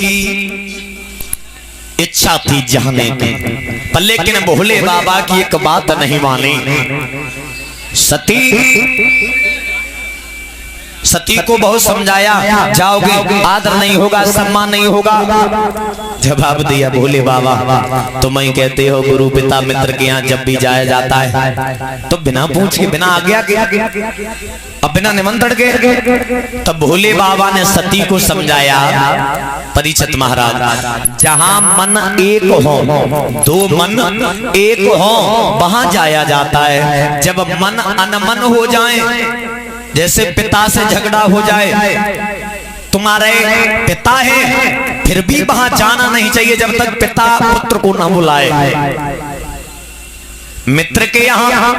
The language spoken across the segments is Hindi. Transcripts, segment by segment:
की इच्छा थी जाने की, पर लेकिन भोले बाबा की एक बात नहीं मानी। सती को बहुत समझाया, जाओगे आदर नहीं होगा, सम्मान नहीं होगा। जवाब दिया भोले बाबा, तुम ही कहते हो गुरु पिता मित्र के यहाँ जब भी जाया जाता है तो बिना पूछ के, बिना आज्ञा के, अब बिना निमंत्रण के। तब भोले बाबा ने सती को समझाया, परीक्षित महाराज, जहां मन एक हो, दो मन एक हो, वहां जाया जाता है। जब मन अनमन हो जाए, जैसे पिता से झगड़ा हो जाए, तुम्हारे पिता है फिर भी वहां जाना नहीं चाहिए जब तक पिता पुत्र को न बुलाए। मित्र के यहाँ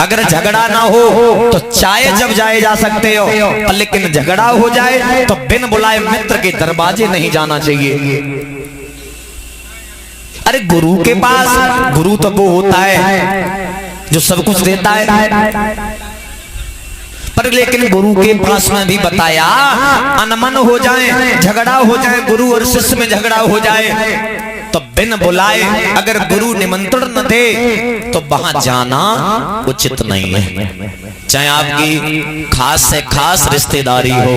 अगर झगड़ा ना हो तो चाहे जब जाए जा सकते हो, पर लेकिन झगड़ा हो जाए तो बिन बुलाए मित्र के दरवाजे नहीं जाना चाहिए। अरे गुरु के पास, गुरु तो वो होता है जो सब कुछ देता है, पर लेकिन गुरु के पास में भी बताया, अनमन हो जाए, झगड़ा हो जाए, गुरु और शिष्य में झगड़ा हो जाए तो बिन बुलाए, अगर गुरु निमंत्रण न दे तो वहां जाना उचित नहीं है। चाहे आपकी खास से खास रिश्तेदारी हो,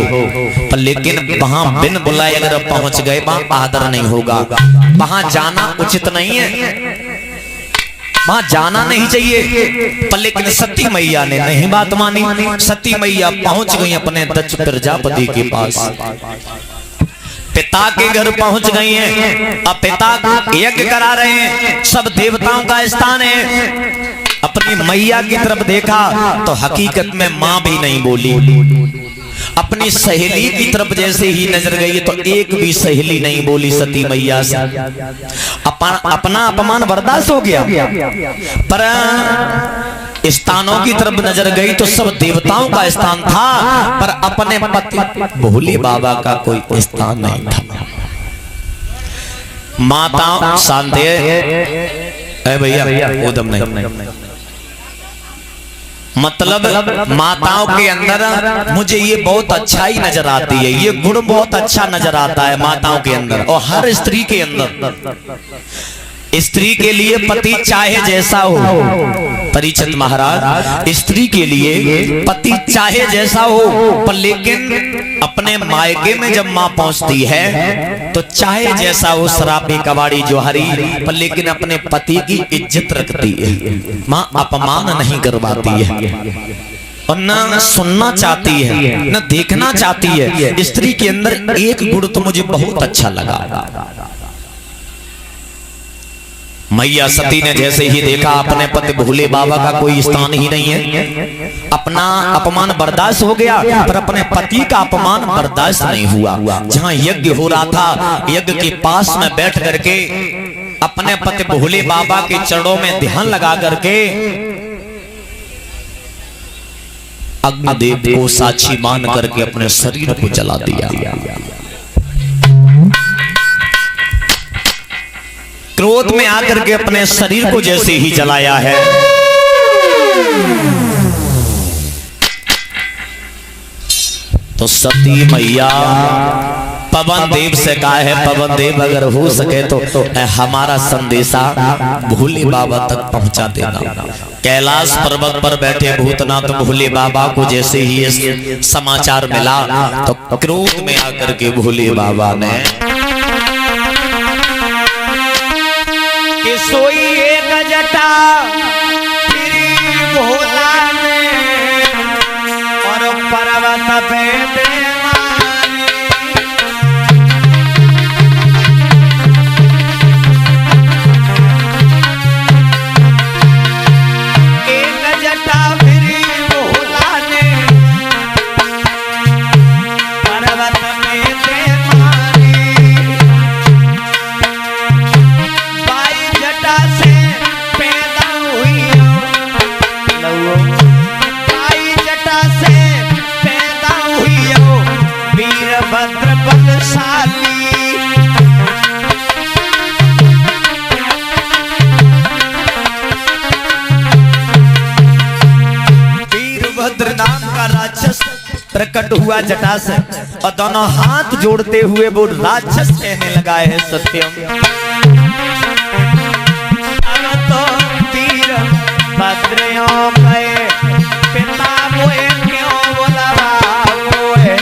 पर लेकिन वहां बिन बुलाए अगर पहुंच गए, वहां आदर नहीं होगा, वहां जाना उचित नहीं है, वहां जाना नहीं चाहिए। पर लेकिन सती मैया ने नहीं बात मानी। सती मैया पहुंच गई अपने दक्ष प्रजापति के पास, पिता के घर पहुंच गई हैं। अब पिता यज्ञ करा रहे हैं, सब देवताओं का स्थान है। अपनी मैया की तरफ देखा तो हकीकत में मां भी नहीं बोली। अपनी सहेली की तरफ जैसे ही नजर गई तो एक भी सहेली नहीं बोली सती मैया से। अपना अपमान बर्दाश्त हो गया, पर स्थानों की तरफ नजर गई तो सब देवताओं का स्थान था, पर अपने पति भोले बाबा का कोई स्थान नहीं था। माता शांति भैया उदम नहीं, मतलब माताओं के अंदर मुझे ये बहुत अच्छा ही नजर आती है, ये गुण बहुत अच्छा नजर आता है माताओं के अंदर और हर स्त्री के अंदर। स्त्री के लिए पति चाहे जैसा हो, परीक्षित महाराज, स्त्री के लिए पति चाहे जैसा हो, पर लेकिन अपने मायके में जब माँ पहुंचती है तो चाहे जैसा हो, शराबी कबाड़ी जोहरी, पर लेकिन अपने पति की इज्जत रखती है। माँ अपमान नहीं करवाती है और न सुनना चाहती है, न देखना चाहती है। स्त्री के अंदर एक गुण तो मुझे बहुत अच्छा लगा। मैया सती ने जैसे ही देखा अपने पति भोले बाबा का कोई स्थान ही नहीं है, अपना अपमान बर्दाश्त हो गया, पर अपने पति का अपमान बर्दाश्त नहीं हुआ। जहां यज्ञ हो रहा था, यज्ञ के पास में बैठ करके अपने पति भोले बाबा के चरणों में ध्यान लगा करके अग्निदेव को साक्षी मान करके अपने शरीर को जला दिया। क्रोध में आकर के अपने शरीर को जैसे ही जलाया है, तो सती मैया पवन देव से कहा है, पवन देव अगर हो सके तो हमारा संदेशा भोले बाबा तक पहुंचा देना। कैलाश पर्वत पर बैठे भूतनाथ भोले बाबा को जैसे ही इस समाचार मिला तो क्रोध में आकर के भोले बाबा ने सोई एक जटा फिरी भोला ने और पर्वत पे एक जटा फिरी भोला ने पर्वत पे मारी। प्रकट हुआ जटा से और दोनों हाथ जोड़ते हुए वो राक्षस कहने लगा है सत्यम अब तो वीर भद्रियों गए पिता मोए क्यों बुलावे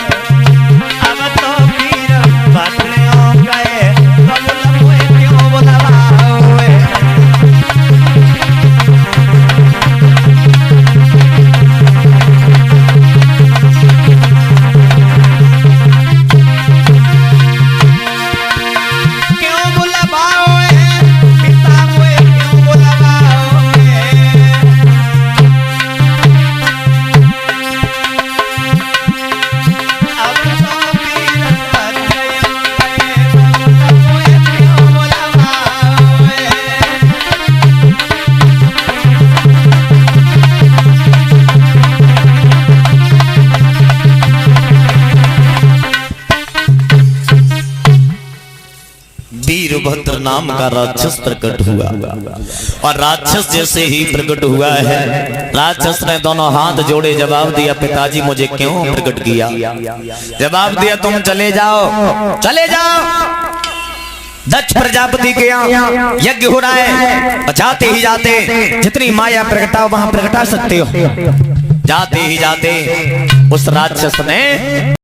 अब तो वीर भद्रियों गए तो मोए क्यों बुलावे वीरभद्र नाम का राक्षस प्रकट हुआ और राक्षस जैसे ही प्रकट हुआ है राक्षस ने दोनों हाथ जोड़े जवाब दिया पिताजी मुझे क्यों प्रकट किया जवाब दिया तुम चले जाओ दक्ष प्रजापति के यहाँ यज्ञ हो रहा है जाते ही जाते जितनी माया प्रगटाओ वहां प्रगटा सकते हो जाते ही जाते उस राक्षस ने